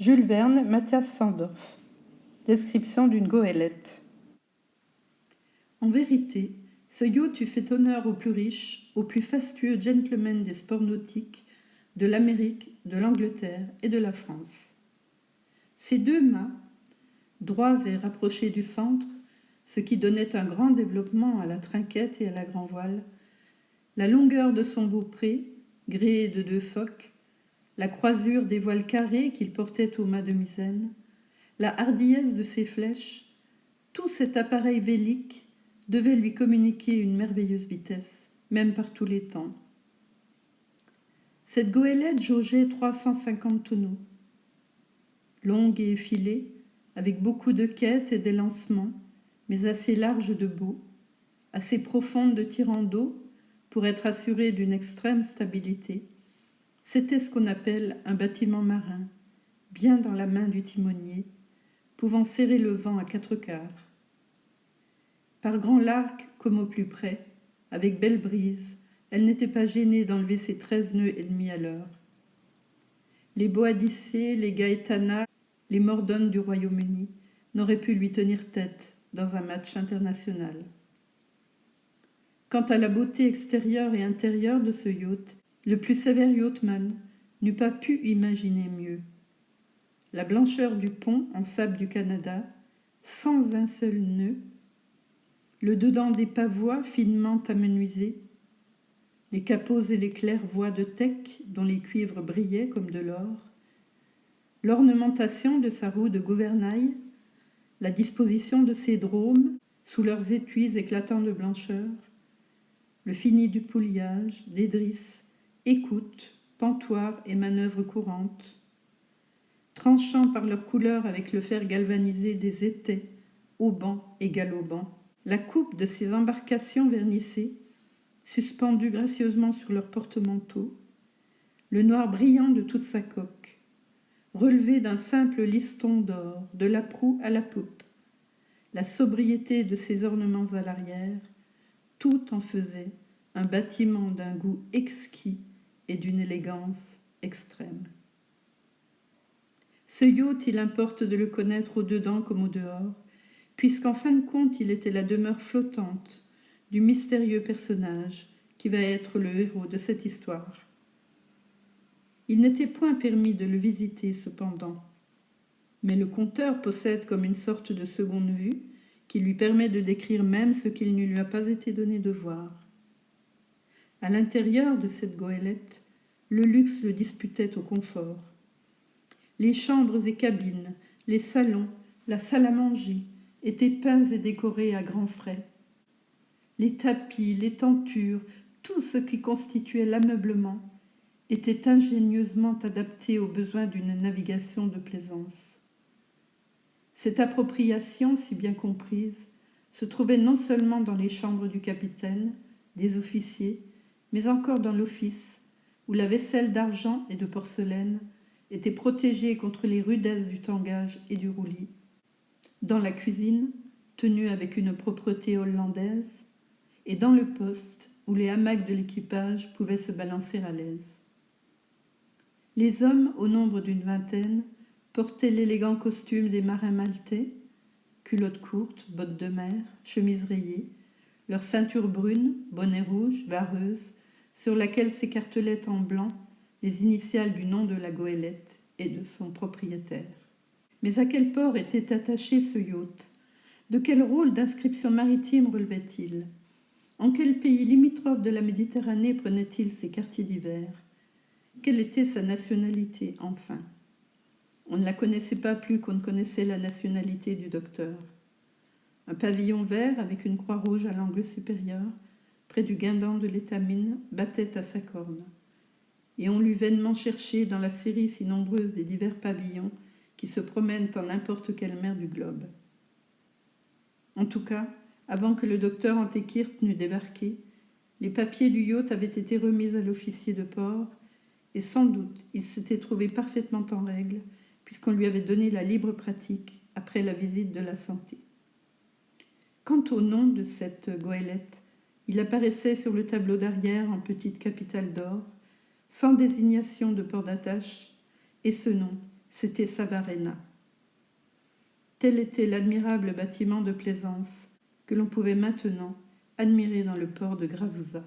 Jules Verne, Matthias Sandorf. Description d'une goélette. En vérité, ce yacht eût fait honneur aux plus riches, aux plus fastueux gentlemen des sports nautiques, de l'Amérique, de l'Angleterre et de la France. Ses deux mâts, droits et rapprochés du centre, ce qui donnait un grand développement à la trinquette et à la grand-voile, la longueur de son beaupré, gréé de deux phoques, la croisure des voiles carrés qu'il portait au mât de misaine, la hardiesse de ses flèches, tout cet appareil vélique devait lui communiquer une merveilleuse vitesse, même par tous les temps. Cette goélette jaugeait 350 tonneaux. Longue et effilée, avec beaucoup de quêtes et d'élancements, mais assez large de baux, assez profonde de tirant d'eau pour être assurée d'une extrême stabilité, c'était ce qu'on appelle un bâtiment marin, bien dans la main du timonier, pouvant serrer le vent à 4/4. Par grand largue comme au plus près, avec belle brise, elle n'était pas gênée d'enlever ses 13 nœuds et demi à l'heure. Les Boadicée, les Gaetana, les Mordones du Royaume-Uni n'auraient pu lui tenir tête dans un match international. Quant à la beauté extérieure et intérieure de ce yacht, le plus sévère yachtman n'eût pas pu imaginer mieux. La blancheur du pont en sable du Canada, sans un seul nœud, le dedans des pavois finement amenuisés, les capots et les claires-voies de teck dont les cuivres brillaient comme de l'or, l'ornementation de sa roue de gouvernail, la disposition de ses dromes sous leurs étuis éclatants de blancheur, le fini du pouliage, des drisses, écoutes, pentoirs et manœuvres courantes, tranchant par leur couleur avec le fer galvanisé des étais, haubans et galopants, la coupe de ces embarcations vernissées, suspendues gracieusement sur leurs porte-manteaux, le noir brillant de toute sa coque, relevé d'un simple liston d'or, de la proue à la poupe, la sobriété de ses ornements à l'arrière, tout en faisait un bâtiment d'un goût exquis et d'une élégance extrême. Ce yacht, il importe de le connaître au-dedans comme au-dehors, puisqu'en fin de compte, il était la demeure flottante du mystérieux personnage qui va être le héros de cette histoire. Il n'était point permis de le visiter, cependant, mais le conteur possède comme une sorte de seconde vue qui lui permet de décrire même ce qu'il ne lui a pas été donné de voir. À l'intérieur de cette goélette, le luxe le disputait au confort. Les chambres et cabines, les salons, la salle à manger étaient peints et décorés à grands frais. Les tapis, les tentures, tout ce qui constituait l'ameublement était ingénieusement adapté aux besoins d'une navigation de plaisance. Cette appropriation, si bien comprise, se trouvait non seulement dans les chambres du capitaine, des officiers, mais encore dans l'office, où la vaisselle d'argent et de porcelaine était protégée contre les rudesses du tangage et du roulis, dans la cuisine, tenue avec une propreté hollandaise, et dans le poste, où les hamacs de l'équipage pouvaient se balancer à l'aise. Les hommes, au nombre d'une vingtaine, portaient l'élégant costume des marins maltais, culottes courtes, bottes de mer, chemises rayées, leur ceinture brune, bonnet rouge, vareuse, sur laquelle s'écartelaient en blanc les initiales du nom de la goélette et de son propriétaire. Mais à quel port était attaché ce yacht? De quel rôle d'inscription maritime relevait-il? En quel pays limitrophe de la Méditerranée prenait-il ses quartiers d'hiver? Quelle était sa nationalité, enfin? On ne la connaissait pas plus qu'on ne connaissait la nationalité du docteur. Un pavillon vert avec une croix rouge à l'angle supérieur, près du guindant de l'étamine, battait à sa corne. Et on l'eût vainement cherché dans la série si nombreuse des divers pavillons qui se promènent en n'importe quelle mer du globe. En tout cas, avant que le docteur Antékirk n'eût débarqué, les papiers du yacht avaient été remis à l'officier de port, et sans doute il s'était trouvé parfaitement en règle, puisqu'on lui avait donné la libre pratique après la visite de la santé. Quant au nom de cette goélette, il apparaissait sur le tableau d'arrière en petite capitale d'or, sans désignation de port d'attache, et ce nom, C'était Savarena. Tel était l'admirable bâtiment de plaisance que l'on pouvait maintenant admirer dans le port de Gravouza.